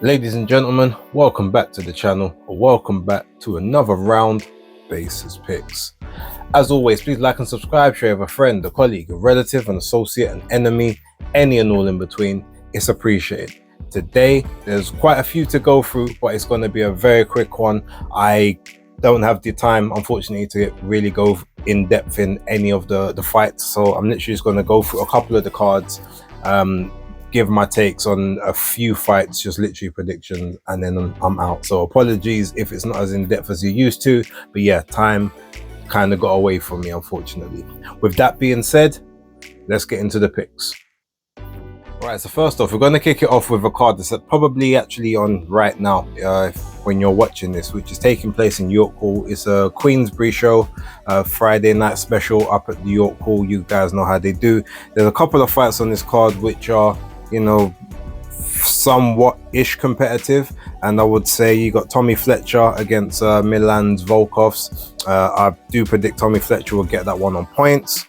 Ladies and gentlemen, welcome back to the channel, or welcome back to another round Bases Picks. As always, please like and subscribe, share with a friend, a colleague, a relative, an associate, an enemy, any and all in between. It's appreciated. Today, there's quite a few to go through, but it's going to be a very quick one. I don't have the time, unfortunately, to really go in depth in any of the fights, so I'm literally just going to go through a couple of the cards, give my takes on a few fights, just literally predictions, and then I'm out. So apologies if it's not as in-depth as you're used to, but yeah, time kind of got away from me, unfortunately. With that being said, let's get into the picks. Alright, so first off, we're going to kick it off with a card that's probably actually on right now when you're watching this, which is taking place in York Hall. It's a Queensbury show, Friday night special up at the York Hall. You guys know how they do. There's a couple of fights on this card which are, you know, somewhat-ish competitive, and I would say you got Tommy Fletcher against Milan's Volkovs. I do predict Tommy Fletcher will get that one on points.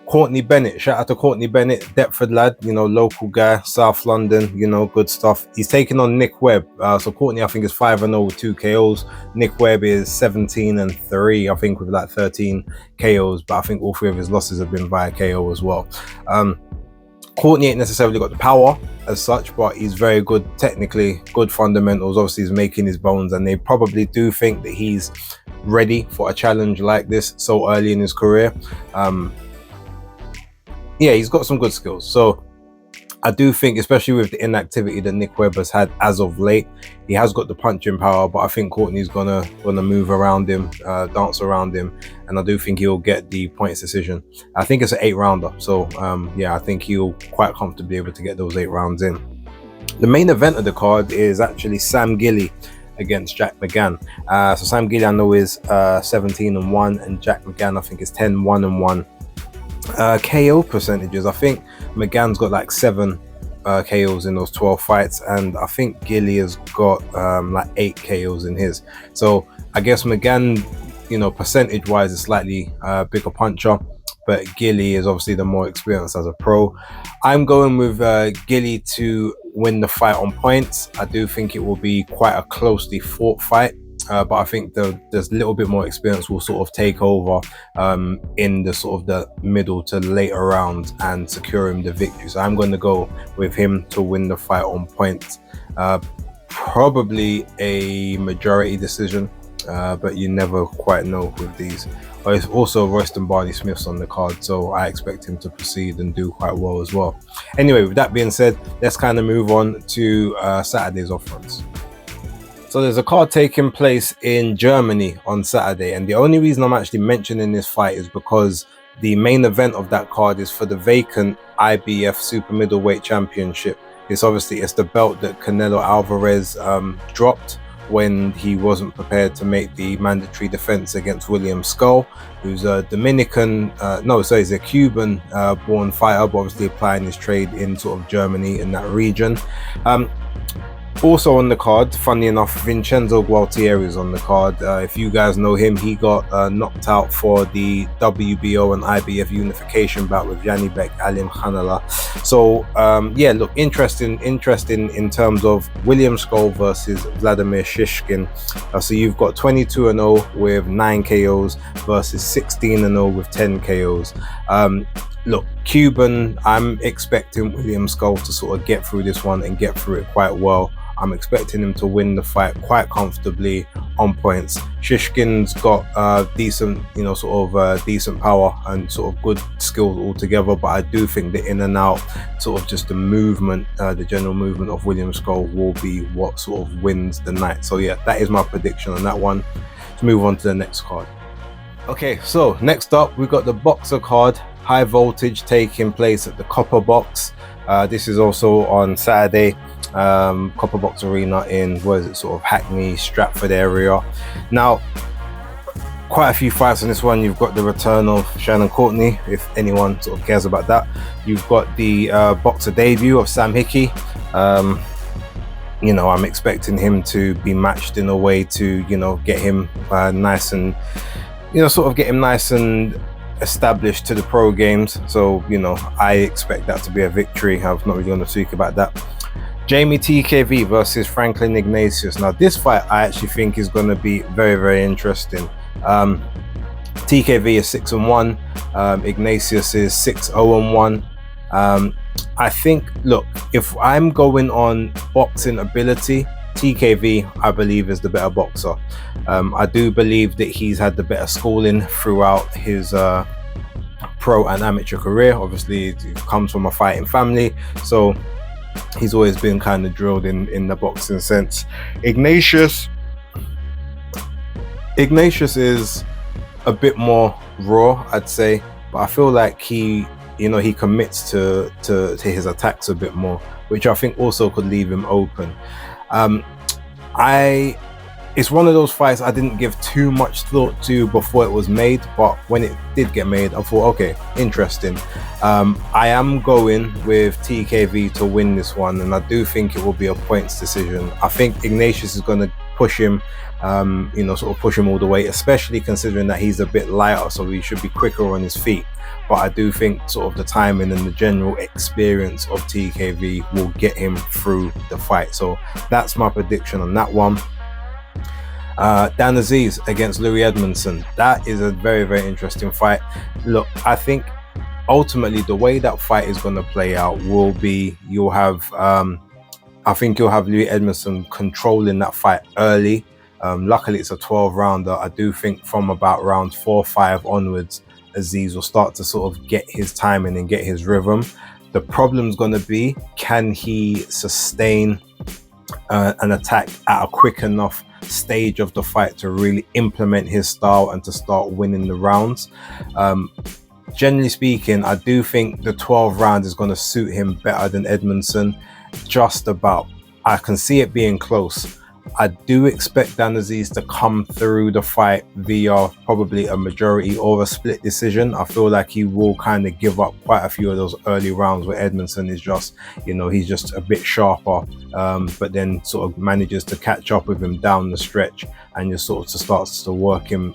Courtney Bennett, shout out to Courtney Bennett, Deptford lad, you know, local guy, South London, you know, good stuff. He's taking on Nick Webb. So Courtney, I think, is 5-0 with 2 KOs. Nick Webb is 17-3, I think, with like 13 KOs, but I think all 3 of his losses have been via KO as well. Courtney ain't necessarily got the power as such, but he's very good technically, good fundamentals. Obviously, he's making his bones, and they probably do think that he's ready for a challenge like this so early in his career. Yeah, he's got some good skills. So I do think, especially with the inactivity that Nick Webb has had as of late, he has got the punching power, but I think Courtney's gonna move around him, dance around him, and I do think he'll get the points decision. I think it's an 8-rounder, so yeah, I think he'll quite comfortably able to get those 8 rounds in. The main event of the card is actually Sam Gilly against Jack McGann. So Sam Gilly, I know, is 17-1, and Jack McGann, I think, is 10-1-1. KO percentages, I think McGann's got like 7 KOs in those 12 fights, and I think Gilly has got like 8 KOs in his. So I guess McGann, you know, percentage wise is slightly bigger puncher, but Gilly is obviously the more experienced as a pro. I'm going with Gilly to win the fight on points. I do think it will be quite a closely fought fight, but I think there's a little bit more experience will sort of take over in the sort of the middle to later rounds and secure him the victory. So I'm going to go with him to win the fight on points. Probably a majority decision, but you never quite know with these. It's also Royston Barney-Smith's on the card, so I expect him to proceed and do quite well as well. Anyway, with that being said, let's kind of move on to Saturday's off-fronts. So there's a card taking place in Germany on Saturday, and the only reason I'm actually mentioning this fight is because the main event of that card is for the vacant IBF Super Middleweight Championship. It's the belt that Canelo Alvarez dropped when he wasn't prepared to make the mandatory defense against William Skull, who's a he's a Cuban born fighter, but obviously applying his trade in sort of Germany in that region. Also on the card, funny enough, Vincenzo Gualtieri is on the card. If you guys know him, he got knocked out for the WBO and IBF unification bout with Janibek Alimkhanallah. So yeah, look, interesting in terms of William Skull versus Vladimir Shishkin. So you've got 22-0 with 9 KOs versus 16-0 with 10 KOs. Look, Cuban, I'm expecting William Skull to sort of get through this one and get through it quite well. I'm expecting him to win the fight quite comfortably on points. Shishkin's got decent, you know, decent power and sort of good skills altogether, but I do think the in and out, sort of just the movement, the general movement of William Skull will be what sort of wins the night. So yeah, that is my prediction on that one. Let's move on to the next card. Okay, so next up we've got the BOXXER card, high voltage, taking place at the Copper Box. This is also on Saturday, Copper Box Arena in, sort of Hackney, Stratford area. Now, quite a few fights on this one. You've got the return of Shannon Courtney, if anyone sort of cares about that. You've got the BOXXER debut of Sam Hickey. You know, I'm expecting him to be matched in a way to, you know, get him nice and, you know, sort of get him nice and established to the pro games. So, you know, I expect that to be a victory. I'm not really going to speak about that. Jamie TKV versus Franklin Ignatius. Now this fight I actually think is going to be very, very interesting. TKV is 6-1, Ignatius is 6-0-1. I think, look, if I'm going on boxing ability, TKV I believe is the better boxer. I do believe that he's had the better schooling throughout his pro and amateur career. Obviously he comes from a fighting family, so he's always been kind of drilled in the boxing sense. Ignatius is a bit more raw, I'd say, but I feel like he commits to his attacks a bit more, which I think also could leave him open. It's one of those fights I didn't give too much thought to before it was made, but when it did get made, I thought, okay, interesting. I am going with TKV to win this one, and I do think it will be a points decision. I think Ignatius is going to push him, sort of push him all the way, especially considering that he's a bit lighter, so he should be quicker on his feet. But I do think sort of the timing and the general experience of TKV will get him through the fight. So that's my prediction on that one. Dan Aziz against Louis Edmondson. That is a very, very interesting fight. Look, I think ultimately the way that fight is going to play out will be you'll have Louis Edmondson controlling that fight early. Luckily it's a 12 rounder. I do think from about round 4-5 onwards, Aziz will start to sort of get his timing and get his rhythm. The problem's going to be, can he sustain an attack at a quick enough stage of the fight to really implement his style and to start winning the rounds. Generally speaking, I do think the 12 round is going to suit him better than Edmondson, just about. I can see it being close. I do expect Dan Aziz to come through the fight via probably a majority or a split decision. I feel like he will kind of give up quite a few of those early rounds where Edmondson is just, he's just a bit sharper, but then sort of manages to catch up with him down the stretch and just sort of starts to work him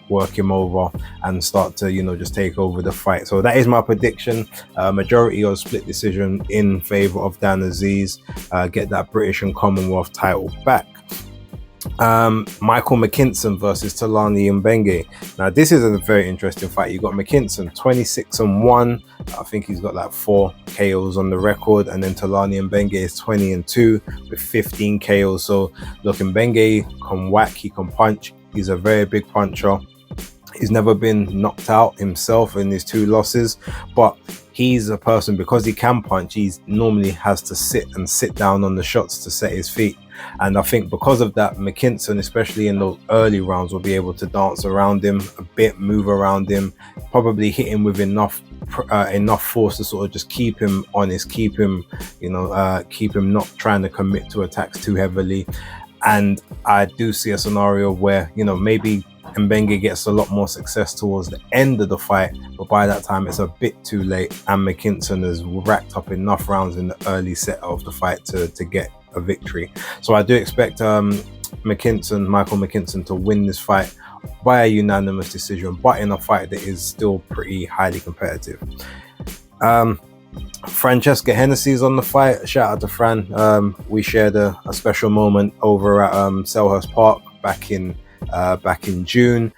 over and start to, just take over the fight. So that is my prediction. Majority or split decision in favor of Dan Aziz. Get that British and Commonwealth title back. Michael McKinson versus Talani Mbenge. Now this is a very interesting fight. You got McKinson 26-1. I think he's got like 4 KOs on the record, and then Talani Mbenge is 20-2 with 15 KOs. So look, Mbenge can whack, he can punch. He's a very big puncher. He's never been knocked out himself in his 2 losses, but he's a person, because he can punch, he normally has to sit down on the shots to set his feet. And I think because of that, McKinson, especially in those early rounds, will be able to dance around him a bit, move around him, probably hit him with enough force to sort of just keep him honest, keep him not trying to commit to attacks too heavily. And I do see a scenario where, maybe Mbenge gets a lot more success towards the end of the fight, but by that time it's a bit too late, and McKinson has racked up enough rounds in the early set of the fight to get a victory. So I do expect Michael McKinson to win this fight by a unanimous decision, but in a fight that is still pretty highly competitive. Francesca Hennessy is on the fight. Shout out to Fran. We shared a special moment over at Selhurst Park back in June.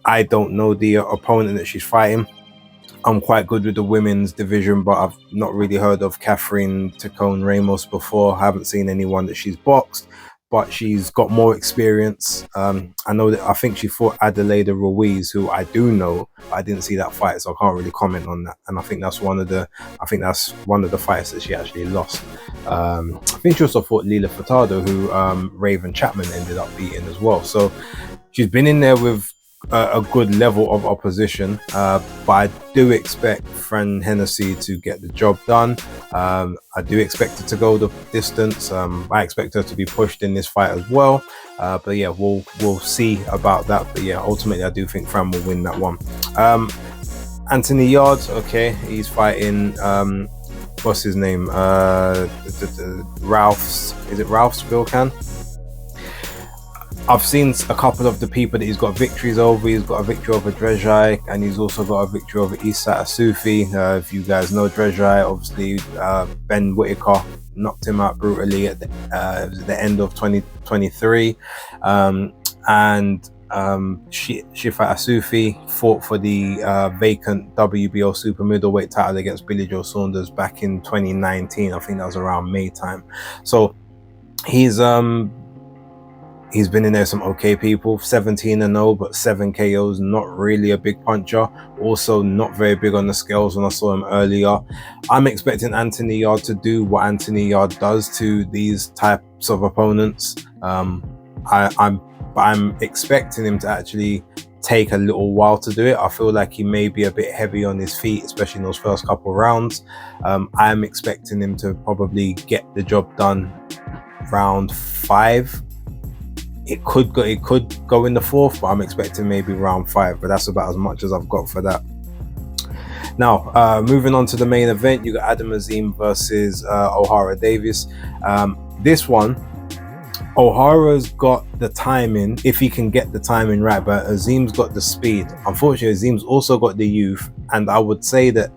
I don't know the opponent that she's fighting. I'm quite good with the women's division, but I've not really heard of Catherine Tacone Ramos before. I haven't seen anyone that she's boxed, but she's got more experience. I think she fought Adelaida Ruiz, who I do know. I didn't see that fight, so I can't really comment on that. And I think that's one of the fights that she actually lost. I think she also fought Lila Furtado, who Raven Chapman ended up beating as well. So she's been in there with a good level of opposition, but I do expect Fran Hennessy to get the job done. I do expect her to go the distance. I expect her to be pushed in this fight as well, but yeah, we'll see about that. But yeah, ultimately I do think Fran will win that one. Anthony Yarde, okay, he's fighting what's his name, Ralph's Bilkan. I've seen a couple of the people that he's got victories over. He's got a victory over Drejai, and he's also got a victory over Issa Asufi. If you guys know Drejai, obviously Ben Whittaker knocked him out brutally at the end of 2023. And Shifa Asufi fought for the vacant WBO super middleweight title against Billy Joe Saunders back in 2019. I think that was around May time. So he's been in there some okay people, 17-0, but 7 KOs, not really a big puncher. Also not very big on the scales when I saw him earlier. I'm expecting Anthony Yarde to do what Anthony Yarde does to these types of opponents. I'm expecting him to actually take a little while to do it. I feel like he may be a bit heavy on his feet, especially in those first couple rounds. I'm expecting him to probably get the job done round 5. It could go in the 4th, but I'm expecting maybe round 5. But that's about as much as I've got for that. Now, moving on to the main event, you got Adam Azim versus Ohara Davies. This one, O'Hara's got the timing, if he can get the timing right, but Azim's got the speed. Unfortunately, Azim's also got the youth, and I would say that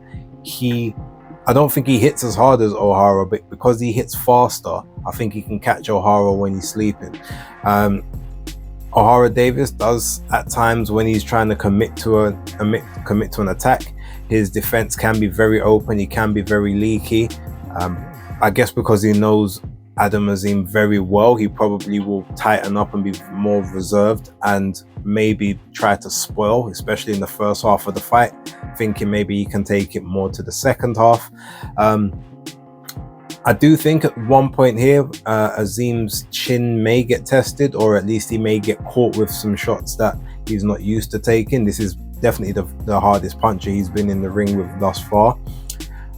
I don't think he hits as hard as O'Hara, but because he hits faster, I think he can catch O'Hara when he's sleeping. Ohara Davies does at times, when he's trying to commit to an attack, his defense can be very open, he can be very leaky. I guess because he knows Adam Azim very well, he probably will tighten up and be more reserved and maybe try to spoil, especially in the first half of the fight, thinking maybe he can take it more to the second half. I do think at one point here, Azim's chin may get tested, or at least he may get caught with some shots that he's not used to taking. This is definitely the hardest puncher he's been in the ring with thus far.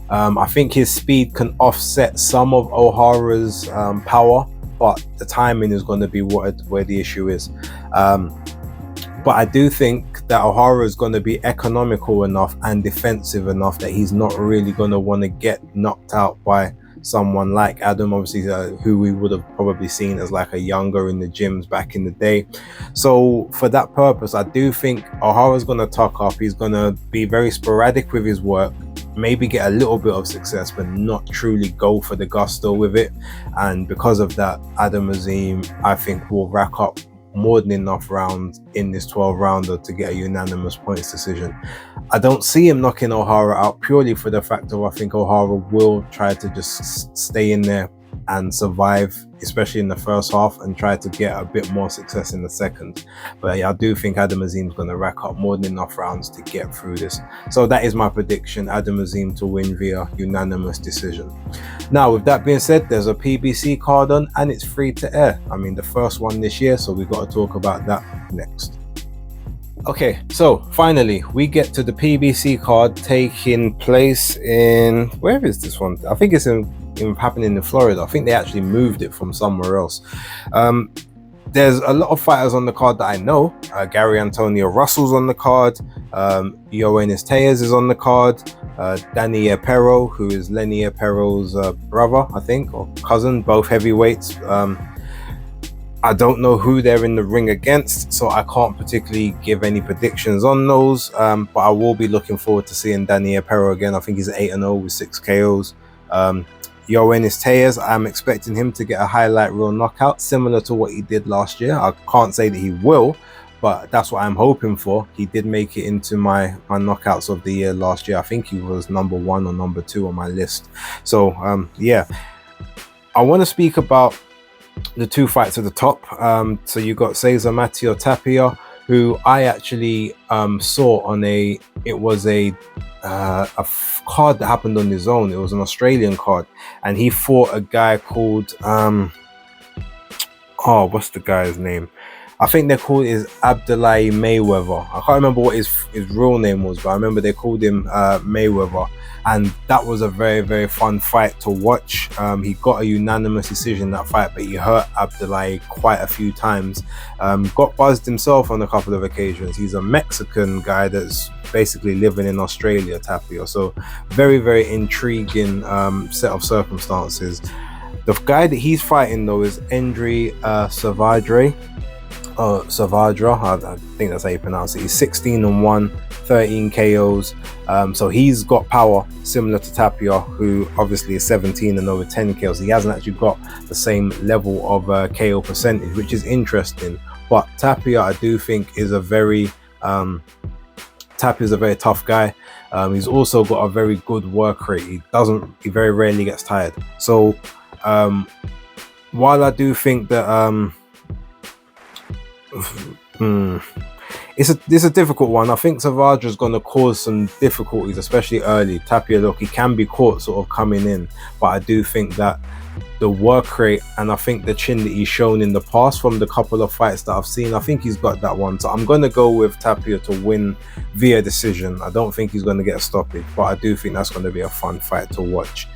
I think his speed can offset some of O'Hara's power, but the timing is going to be where the issue is. But I do think that O'Hara is going to be economical enough and defensive enough that he's not really going to want to get knocked out by someone like Adam, obviously, who we would have probably seen as like a younger in the gyms back in the day. So for that purpose, I do think O'Hara's going to tuck up. He's going to be very sporadic with his work, maybe get a little bit of success, but not truly go for the gusto with it. And because of that, Adam Azim, I think, will rack up more than enough rounds in this 12-rounder to get a unanimous points decision. I don't see him knocking O'Hara out purely for the fact of I think O'Hara will try to just stay in there and survive, especially in the first half, and try to get a bit more success in the second. But yeah, I do think Adam Azim's going to rack up more than enough rounds to get through this. So that is my prediction, Adam Azim to win via unanimous decision. Now, with that being said, there's a PBC card on and it's free to air. I mean, the first one this year, so we've got to talk about that next. Okay, so finally we get to the PBC card taking place in, where is this one? I think it's happening in Florida. I think they actually moved it from somewhere else. There's a lot of fighters on the card that I know. Gary Antonio Russell's on the card. Ioannis Tejas is on the card. Danny Apero, who is Lenny Apero's brother, I think, or cousin, both heavyweights. I don't know who they're in the ring against, so I can't particularly give any predictions on those, but I will be looking forward to seeing Danny Apero again. I think he's 8-0 with 6 KOs. Ioannis Tejas, I'm expecting him to get a highlight reel knockout similar to what he did last year. I can't say that he will, but that's what I'm hoping for. He did make it into my knockouts of the year last year. I think he was number 1 or number 2 on my list. So yeah, I want to speak about the 2 fights at the top. So you got Cesar Matteo Tapia, who I actually saw on a card that happened on his own. It was an Australian card, and he fought a guy called what's the guy's name? I think they called it Abdullahi Mayweather. I can't remember what his real name was, but I remember they called him Mayweather. And that was a very, very fun fight to watch. He got a unanimous decision in that fight, but he hurt Abdullahi quite a few times. Got buzzed himself on a couple of occasions. He's a Mexican guy that's basically living in Australia, Tapia. So very, very intriguing set of circumstances. The guy that he's fighting, though, is Endre Savadre. Savadra, I think that's how you pronounce it. He's 16-1, 13 KOs. So he's got power similar to Tapia, who obviously is 17 and over 10 KOs. He hasn't actually got the same level of KO percentage, which is interesting. But Tapia, I do think, is a very Tapia's a very tough guy. He's also got a very good work rate. He very rarely gets tired. So while I do think that it's a difficult one. I think Savadra's going to cause some difficulties, especially early. Tapia, look, he can be caught sort of coming in, but I do think that the work rate and I think the chin that he's shown in the past from the couple of fights that I've seen, I think he's got that one. So I'm going to go with Tapia to win via decision. I don't think he's going to get a stoppage, but I do think that's going to be a fun fight to watch.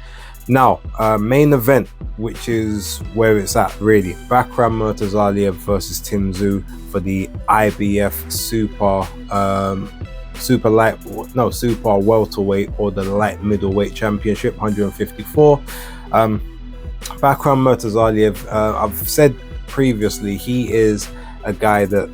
Now, main event, which is where it's at really. Bakram Murtazaliev versus Tim Tszyu for the IBF super welterweight or the light middleweight championship, 154. Bakram Murtazaliev, I've said previously, he is a guy that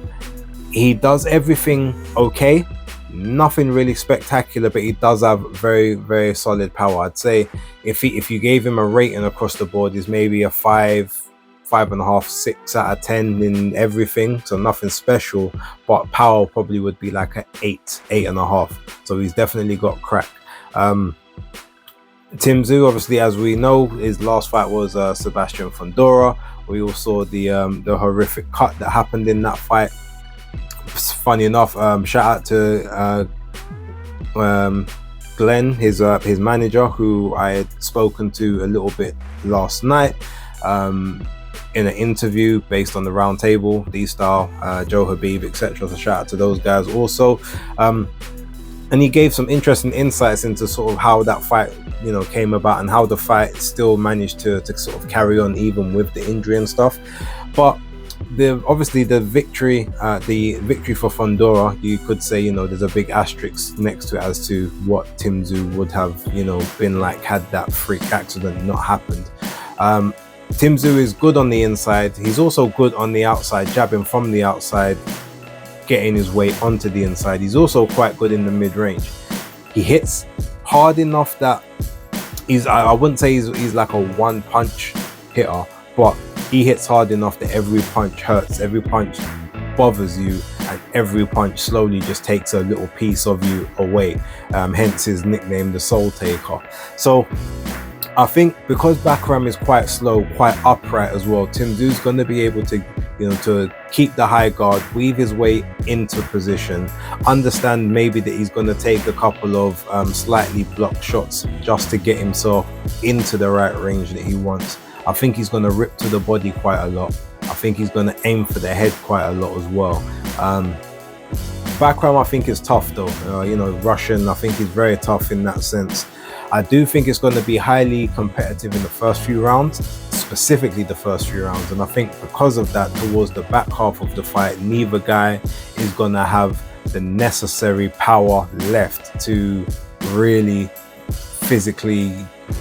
he does everything okay. Nothing really spectacular, but he does have very, very solid power. I'd say if you gave him a rating across the board, is maybe a 5.5, 6 out of 10 in everything. So nothing special, but power probably would be like an 8.5. So he's definitely got crack. Tim Tszyu, obviously, as we know, his last fight was Sebastian Fundora. We all saw the horrific cut that happened in that fight. Funny enough, shout out to Glenn, his manager, who I had spoken to a little bit last night in an interview based on the round table, D-Style, Joe Habib, etc. So shout out to those guys also. And he gave some interesting insights into sort of how that fight, came about and how the fight still managed to sort of carry on even with the injury and stuff. But obviously the victory for Fundora, you could say, there's a big asterisk next to it as to what Tim Tszyu would have, been like had that freak accident not happened. Tim Tszyu is good on the inside. He's also good on the outside, jabbing from the outside, getting his way onto the inside. He's also quite good in the mid-range. He hits hard enough that I wouldn't say he's like a one-punch hitter, but he hits hard enough that every punch hurts, every punch bothers you, and every punch slowly just takes a little piece of you away. Hence his nickname, the Soul Taker. So I think because Bakram is quite slow, quite upright as well, Tim Tszyu's going to be able to, to keep the high guard, weave his way into position, understand maybe that he's going to take a couple of slightly blocked shots just to get himself into the right range that he wants. I think he's going to rip to the body quite a lot. I think he's going to aim for the head quite a lot as well. Bakram, I think, is tough though. Russian, I think he's very tough in that sense. I do think it's going to be highly competitive in the first few rounds, specifically the first few rounds. And I think because of that, towards the back half of the fight, neither guy is going to have the necessary power left to really physically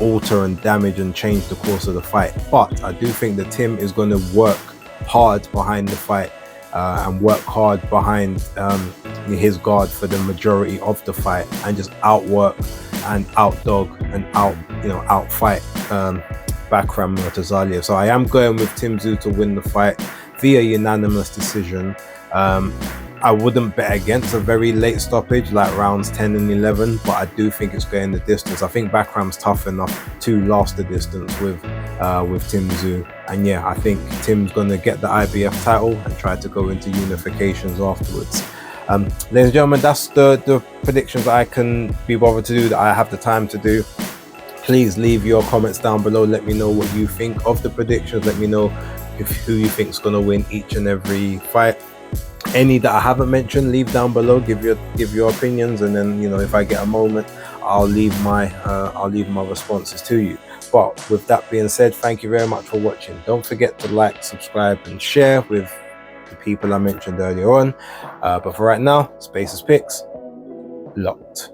alter and damage and change the course of the fight. But I do think that Tim is going to work hard behind the fight and work hard behind his guard for the majority of the fight and just outwork and outdog and outfight Bakram Murtazaliev. So I am going with Tim Tszyu to win the fight via unanimous decision. I wouldn't bet against a very late stoppage like rounds 10 and 11, but I do think it's going the distance. I think Bakram's tough enough to last the distance with Tim Tszyu. And yeah, I think Tim's going to get the IBF title and try to go into unifications afterwards. Ladies and gentlemen, that's the predictions that I can be bothered to do, that I have the time to do. Please leave your comments down below. Let me know what you think of the predictions. Let me know who you think is going to win each and every fight. Any that I haven't mentioned, leave down below. Give your opinions, and then if I get a moment, I'll leave my responses to you. But with that being said, thank you very much for watching. Don't forget to like, subscribe, and share with the people I mentioned earlier on. But for right now, Spaces Picks locked.